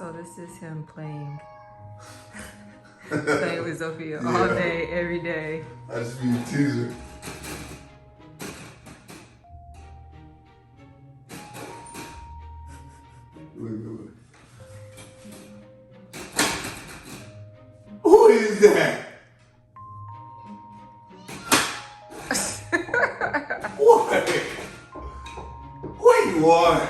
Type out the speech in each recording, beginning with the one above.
So this is him playing with Sophia all day, every day. I just be a teaser. Look. Who is that? What? What you want?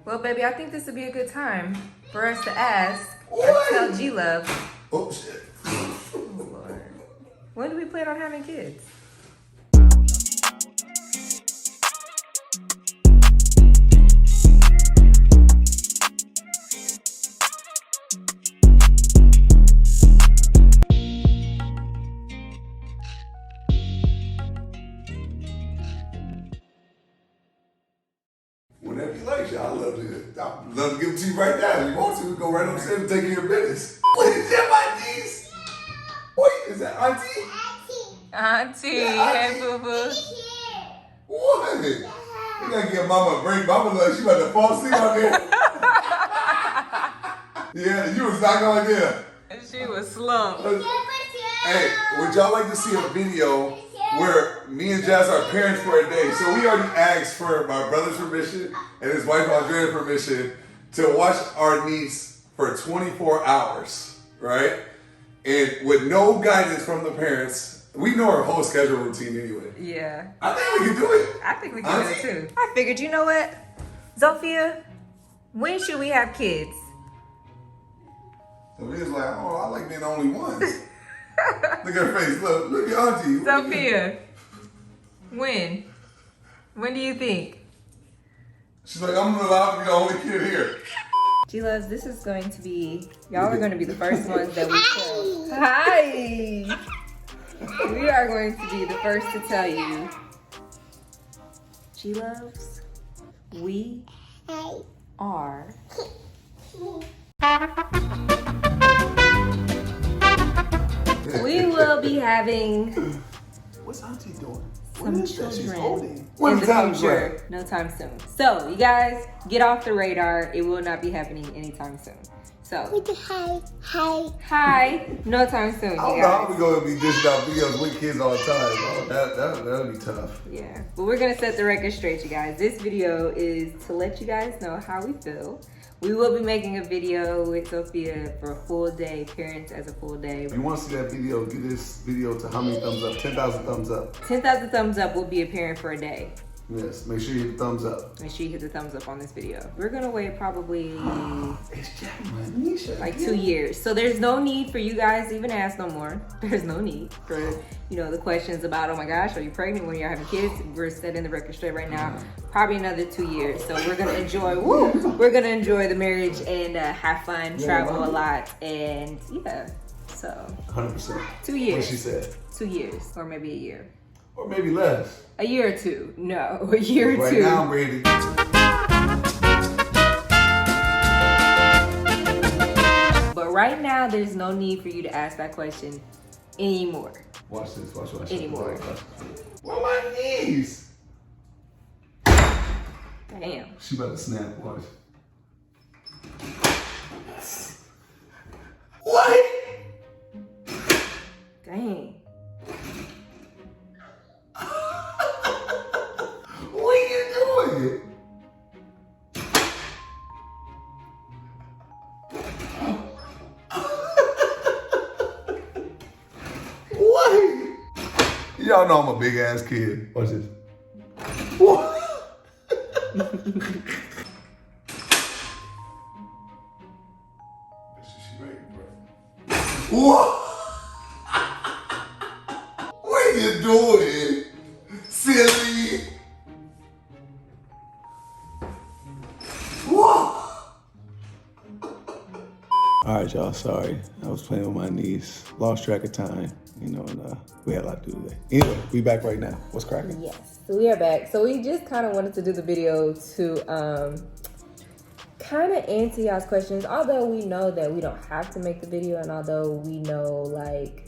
Well, baby, I think this would be a good time for us to ask or What? tell G-Love. Oh shit. Oh, Lord. When do we plan on having kids? Whenever you like, y'all. I'd love to give it to you right now. If you want to, we go right upstairs and take care of your business. What is that, my niece? Wait, is that auntie? Auntie, Yeah, hey, Auntie. boo-boo. What? You gotta give mama a break. Mama like she about to fall asleep out there. Yeah, you was not gonna get her. She was slumped. Hey, would y'all like to see a video where me and Jazz are parents for a day? So we already asked for my brother's permission and his wife Andrea's permission to watch our niece for 24 hours, right? And with no guidance from the parents. We know our whole schedule routine anyway. Yeah. I think we can do it. I think we can do it too. I figured, you know what? Sophia, when should we have kids? So we was like, oh, I like being the only one. Look at her face. Look at auntie. Sophia, when? When do you think? She's like, I'm allowed to be the only kid here. G-Loves, this is going to be, y'all are going to be the first ones that we tell. Hi! We are going to be the first to tell you. G-Loves, we are we will be having What's auntie doing? some children in When's the time future. No time soon. So, you guys, get off the radar. It will not be happening anytime soon. So, hi. No time soon, you I don't know how guys. we gonna be dishing out videos with kids all the time. That'll be tough. Yeah, but we're gonna set the record straight, you guys. This video is to let you guys know how we feel. We will be making a video with Sophia for a full day, parents as a full day. If you want to see that video, give this video to how many thumbs up? 10,000 thumbs up. 10,000 thumbs up will be a parent for a day. Yes, make sure you hit the thumbs up. Make sure you hit the thumbs up on this video. We're gonna wait probably It's Jack Manisha. like 2 years. So there's no need for you guys to even ask no more. There's no need for, you know, the questions about, oh my gosh, are you pregnant when you're having kids? We're setting the record straight right now. Probably another 2 years. So we're gonna enjoy, we're gonna enjoy the marriage and have fun, travel a lot, and yeah. So 100%. 2 years. What she said. 2 years, or maybe a year. Or maybe less. A year or two. No, a year or Right two. now I'm ready. But right now, there's no need for you to ask that question anymore. Watch this. Watch. Anymore. Where my knees? Damn. She about to snap. Watch. What? Dang. What are you doing? What? Y'all know I'm a big ass kid. Watch this. What? What? What are you doing? Silly. What? All right, y'all. Sorry, I was playing with my niece. Lost track of time, you know, and we had a lot to do today. Anyway, we back right now. What's cracking? Yes, so we are back. So we just kind of wanted to do the video to kind of answer y'all's questions. Although we know that we don't have to make the video, and although we know like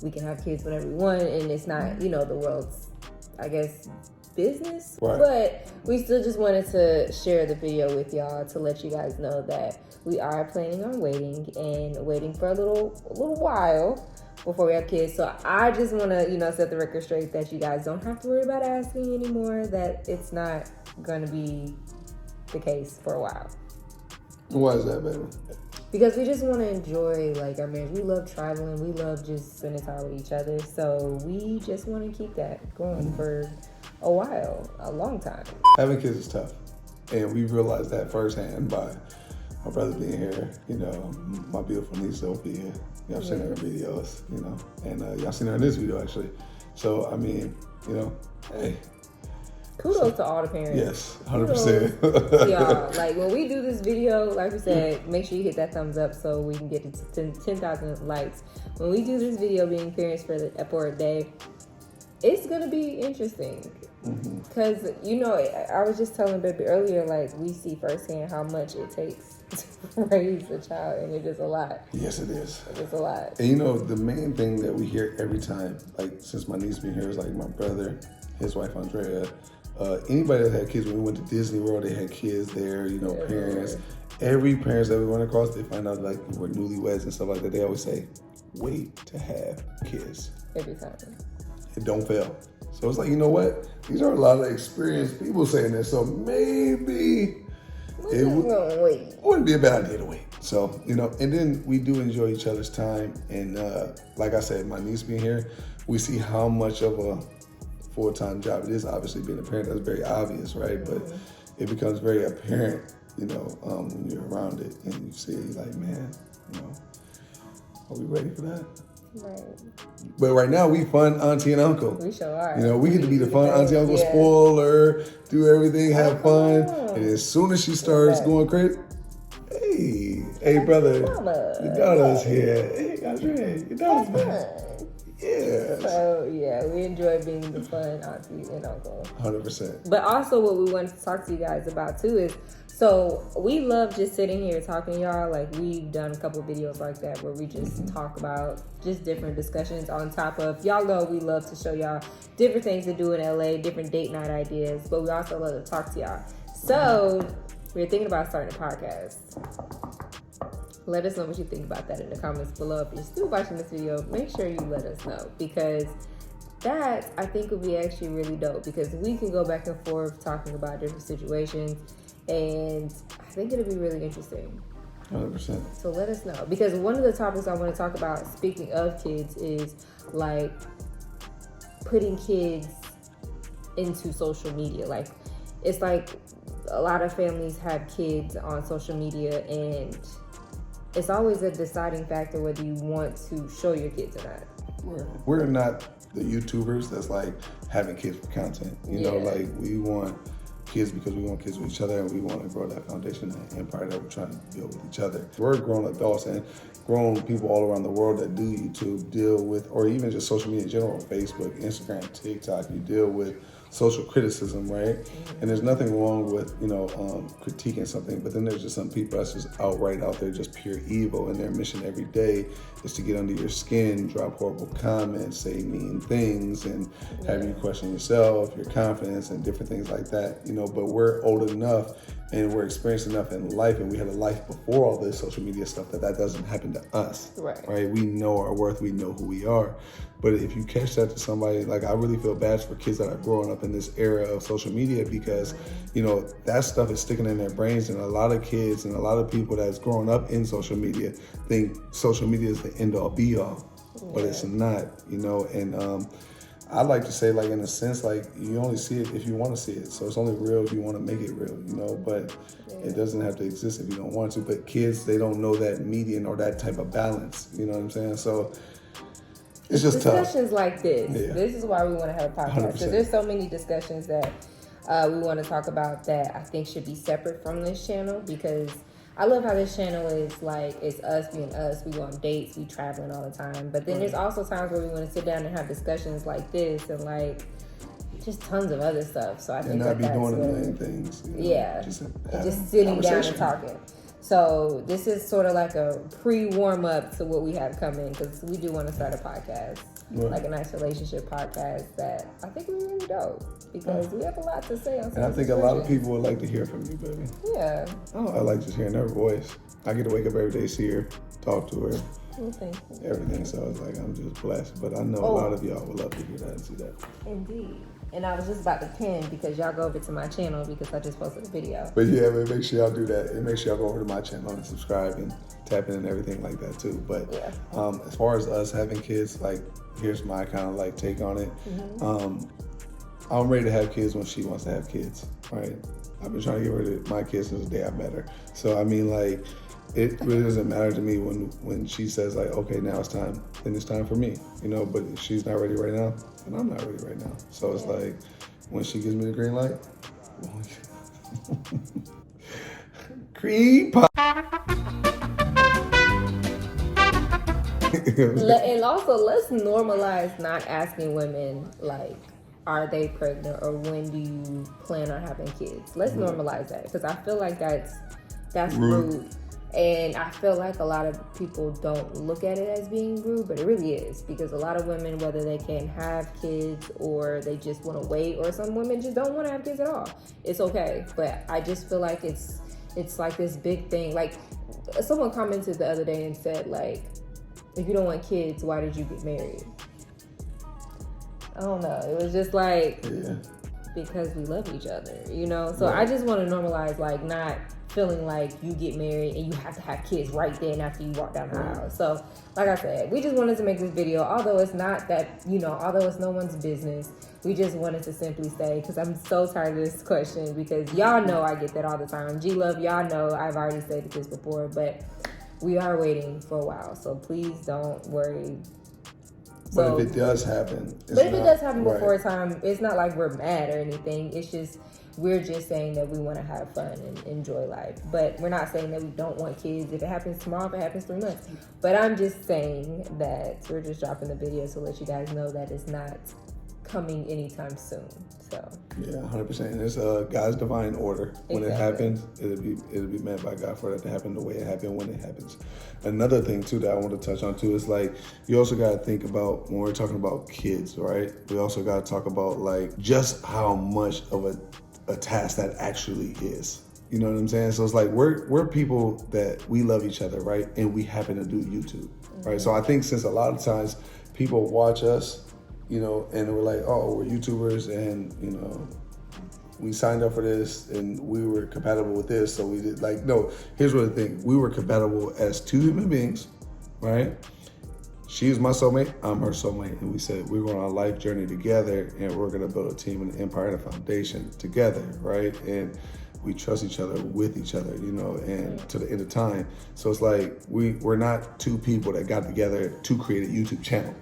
we can have kids whenever we want, and it's not, you know, the world's, I guess, business. Right. But we still just wanted to share the video with y'all to let you guys know that we are planning on waiting for a little while before we have kids. So I just want to, set the record straight that you guys don't have to worry about asking anymore, that it's not going to be the case for a while. Why is that, baby? Because we just want to enjoy, like, our marriage. We love traveling. We love just spending time with each other. So we just want to keep that going for a while, a long time. Having kids is tough. And we realized that firsthand by my brother being here, my beautiful niece, Sophia. Y'all seen her in videos, and y'all seen her in this video, actually. So, I mean, hey. Kudos to all the parents. Yes, 100%. Kudos, y'all. Like, when we do this video, like we said, make sure you hit that thumbs up so we can get to 10,000 likes. When we do this video, being parents for a day, it's going to be interesting. Because, I was just telling Baby earlier, like, we see firsthand how much it takes to raise a child, and it is a lot. Yes, it is. It's a lot. And, the main thing that we hear every time, like, since my niece been here, is like my brother, his wife, Andrea, anybody that had kids, when we went to Disney World, they had kids there, parents. Every parents that we run across, they find out, like, we're newlyweds and stuff like that. They always say, wait to have kids. Every time. It don't fail. So it's like, you know what? These are a lot of experienced people saying this, so maybe it wouldn't be a bad idea to wait. So, and then we do enjoy each other's time. And like I said, my niece being here, we see how much of a full-time job it is. Obviously, being a parent, that's very obvious, right? But it becomes very apparent, when you're around it and you see it, you're like, man, are we ready for that? Right. But right now, we fun auntie and uncle. We sure are. We get to be the fun auntie, uncle, spoil her, do everything, have fun. And as soon as she starts going crazy, hey, brother, your daughter's here. Hey, Andre, your daughter's back. Yeah. So, we enjoy being the fun auntie and uncle. 100%. But also what we wanted to talk to you guys about, too, is, so we love just sitting here talking to y'all. Like, we've done a couple videos like that where we just talk about just different discussions on top of, y'all know we love to show y'all different things to do in LA, different date night ideas, but we also love to talk to y'all. So we're thinking about starting a podcast. Let us know what you think about that in the comments below. If you're still watching this video, make sure you let us know, because that, I think, would be actually really dope, because we can go back and forth talking about different situations, and I think it'll be really interesting. 100%. So let us know, because one of the topics I want to talk about, speaking of kids, is like putting kids into social media. Like, it's like a lot of families have kids on social media, and it's always a deciding factor whether you want to show your kids or not. We're not the YouTubers that's like having kids for content. Like, we want kids because we want kids with each other, and we want to grow that foundation and empire that we're trying to build with each other. We're grown adults and grown people all around the world that do YouTube, deal with, or even just social media in general, Facebook, Instagram, TikTok. You deal with social criticism, right? And there's nothing wrong with, critiquing something, but then there's just some people that's just outright out there, just pure evil, and their mission every day is to get under your skin, drop horrible comments, say mean things, and have you question yourself, your confidence, and different things like that, but we're old enough and we're experienced enough in life, and we had a life before all this social media stuff, that doesn't happen to us, right? We know our worth, we know who we are. But if you catch that to somebody, like, I really feel bad for kids that are growing up in this era of social media, because, that stuff is sticking in their brains. And a lot of kids and a lot of people that's growing up in social media think social media is the end all be all, but it's not, and I like to say, like, in a sense, like, you only see it if you want to see it. So it's only real if you want to make it real, but it doesn't have to exist if you don't want to. But kids, they don't know that median or that type of balance, you know what I'm saying? So it's just discussions tough. Like this. Yeah. This is why we want to have a podcast, because there's so many discussions that we want to talk about that I think should be separate from this channel, because I love how this channel is like, it's us being us. We go on dates, we traveling all the time. But then there's also times where we want to sit down and have discussions like this, and like just tons of other stuff. So I think not be doing a million things. Just sitting down and talking. So this is sort of like a pre-warm-up to what we have coming, because we do want to start a podcast, like a nice relationship podcast that I think we really dope, because we have a lot to say on And I think a lot of people would like to hear from you, baby. Yeah. Oh, I like just hearing her voice. I get to wake up every day, see her, talk to her, Well, thank you. everything. So it's like, I'm just blessed. But I know a lot of y'all would love to hear that and see that. Indeed. And I was just about to pin, because y'all go over to my channel because I just posted a video. But yeah, man, make sure y'all do that. And make sure y'all go over to my channel and subscribe and tap in and everything like that too. But as far as us having kids, like, here's my kind of like take on it. I'm ready to have kids when she wants to have kids, right? I've been trying to give her my kids since the day I met her. So I mean, like, it really doesn't matter to me when she says like, okay, now it's time, then it's time for me, you know. But if she's not ready right now, and I'm not ready right now. So it's like, when she gives me the green light, creep. And also, let's normalize not asking women, like, are they pregnant or when do you plan on having kids? Let's normalize that, because I feel like that's rude. And I feel like a lot of people don't look at it as being rude, but it really is, because a lot of women, whether they can't have kids or they just want to wait, or some women just don't want to have kids at all, it's okay. But I just feel like it's like this big thing. Like, someone commented the other day and said, like, if you don't want kids, why did you get married? I don't know. It was just like, because we love each other, you know? So I just want to normalize, like, not feeling like you get married and you have to have kids right then after you walk down the aisle. So, like I said, we just wanted to make this video, although it's not that, you know, although it's no one's business, we just wanted to simply say, because I'm so tired of this question, because y'all know I get that all the time. G-Love, y'all know I've already said this before, but we are waiting for a while, so please don't worry. But if it does happen, before time, it's not like we're mad or anything. It's just, we're just saying that we want to have fun and enjoy life. But we're not saying that we don't want kids. If it happens tomorrow, if it happens 3 months. But I'm just saying that we're just dropping the video to let you guys know that it's not coming anytime soon. So yeah, 100%. And it's God's divine order. When it happens, it'll be meant by God for that to happen the way it happened when it happens. Another thing too that I want to touch on too is, like, you also got to think about, when we're talking about kids, right? We also got to talk about, like, just how much of a task that actually is. You know what I'm saying? So it's like, we're people that we love each other, right? And we happen to do YouTube, right? So I think since a lot of times people watch us, you know, and we're like, oh, we're YouTubers, and, you know, we signed up for this and we were compatible with this, so we did, like, no, here's what the thing, we were compatible as two human beings, right? She's my soulmate, I'm her soulmate, and we said we're going on a life journey together, and we're going to build a team and an empire and a foundation together, right? And we trust each other with each other, you know, and to the end of time. So it's like, we're not two people that got together to create a YouTube channel.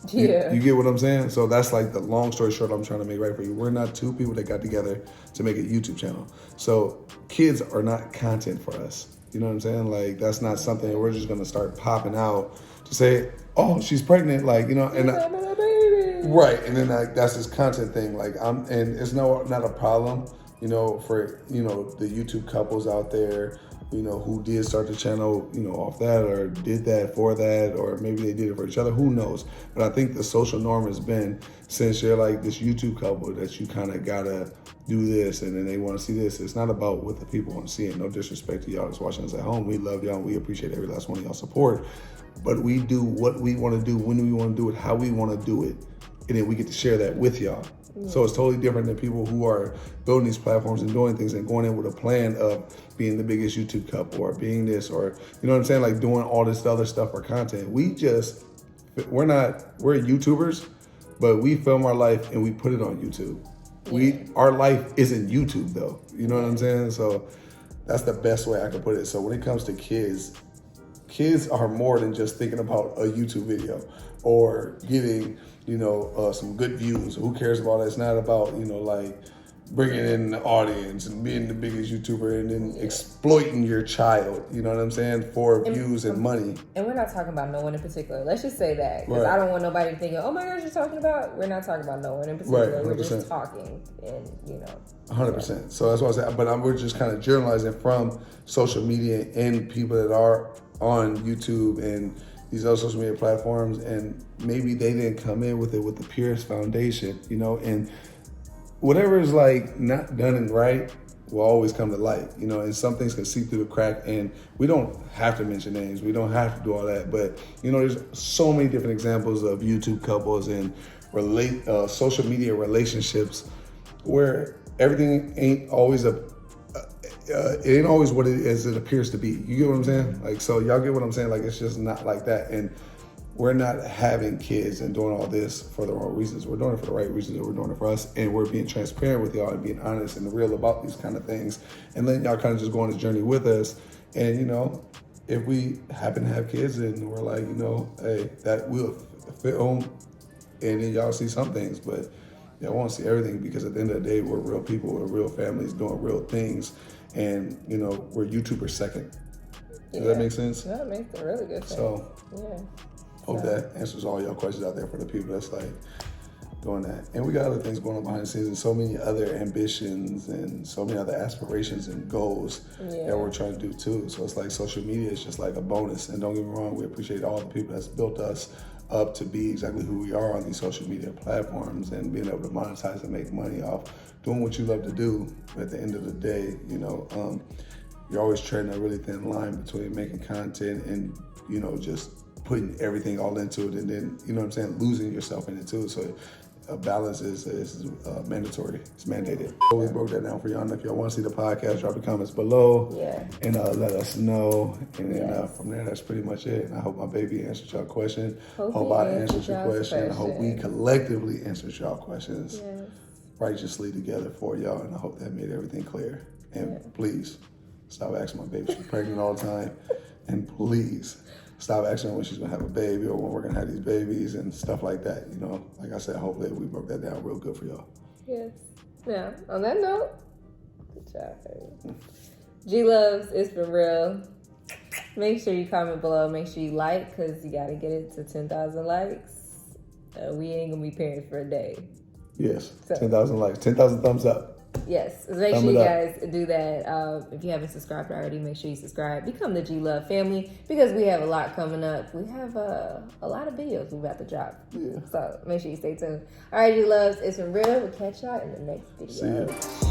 yeah, You get what I'm saying? So that's like the long story short I'm trying to make right for you. We're not two people that got together to make a YouTube channel. So kids are not content for us. You know what I'm saying? Like, that's not something we're just gonna start popping out to say, oh, she's pregnant, like, you know, and right, and then, like, that's this content thing. Like, and it's not a problem, you know, for, you know, the YouTube couples out there, you know, who did start the channel, you know, off that, or did that for that, or maybe they did it for each other, who knows? But I think the social norm has been, since you're like this YouTube couple, that you kind of gotta do this, and then they want to see this. It's not about what the people want to see, and no disrespect to y'all that's watching us at home. We love y'all, and we appreciate every last one of y'all support, but we do what we want to do, when we want to do it, how we want to do it, and then we get to share that with y'all. So it's totally different than people who are building these platforms and doing things and going in with a plan of being the biggest YouTube couple, or being this, or, you know what I'm saying, like doing all this other stuff for content. We're YouTubers, but we film our life and we put it on YouTube. Our life isn't YouTube though. You know what I'm saying? So that's the best way I can put it. So when it comes to kids are more than just thinking about a YouTube video or getting, you know, some good views. Who cares about it? It's not about, you know, like bringing in the audience and being the biggest YouTuber and then exploiting your child, you know what I'm saying, for views and money. And we're not talking about no one in particular. Let's just say that. Because Right. I don't want nobody thinking, oh my gosh, you're talking about... We're not talking about no one in particular. Right, We're 100%. just talking and, 100%. So that's what I said. But we're just kind of generalizing from social media and people that are on YouTube and these other social media platforms, and maybe they didn't come in with it with the purest foundation, and whatever is like not done and right will always come to light, and some things can seep through the crack, and we don't have to mention names. We don't have to do all that, but there's so many different examples of YouTube couples and social media relationships where everything ain't always it ain't always what it is it appears to be. You get what I'm saying? Like, so y'all get what I'm saying? Like, it's just not like that. And we're not having kids and doing all this for the wrong reasons. We're doing it for the right reasons, and we're doing it for us. And we're being transparent with y'all and being honest and real about these kind of things. And letting y'all kind of just go on this journey with us. And, if we happen to have kids and we're like, hey, that will film, and then y'all see some things, but y'all won't see everything, because at the end of the day, we're real people, we're real families doing real things. And, we're YouTubers second. Does that make sense? That makes a really good sense. So, yeah. hope that answers all your questions out there for the people that's like doing that. And we got other things going on behind the scenes and so many other ambitions and so many other aspirations and goals that we're trying to do too. So it's like social media is just like a bonus. And don't get me wrong, we appreciate all the people that's built us up to be exactly who we are on these social media platforms and being able to monetize and make money off doing what you love to do. But at the end of the day, you're always treading a really thin line between making content and, just putting everything all into it, and then, losing yourself in it too. So a balance is mandatory. It's mandated. So we broke that down for y'all. And if y'all want to see the podcast, drop the comments below. Yeah. And let us know. And then from there, that's pretty much it. And I hope my baby answered y'all question. Hope I answered your question. I hope we collectively answered y'all questions righteously together for y'all. And I hope that made everything clear. And please stop asking my baby she's pregnant all the time. And please stop asking when she's gonna have a baby or when we're gonna have these babies and stuff like that. Like I said, hopefully we broke that down real good for y'all. Yes. Now, on that note, good job, baby. G-Loves, it's been real. Make sure you comment below. Make sure you like, because you gotta get it to 10,000 likes. We ain't gonna be parents for a day. Yes, 10,000 likes, 10,000 thumbs up. Yes, make sure you guys do that. If you haven't subscribed already, make sure you subscribe. Become the G-Love family, because we have a lot coming up. We have a lot of videos we're about to drop. Yeah. So make sure you stay tuned. All right, G-Loves, it's been real. We'll catch y'all in the next video. See ya.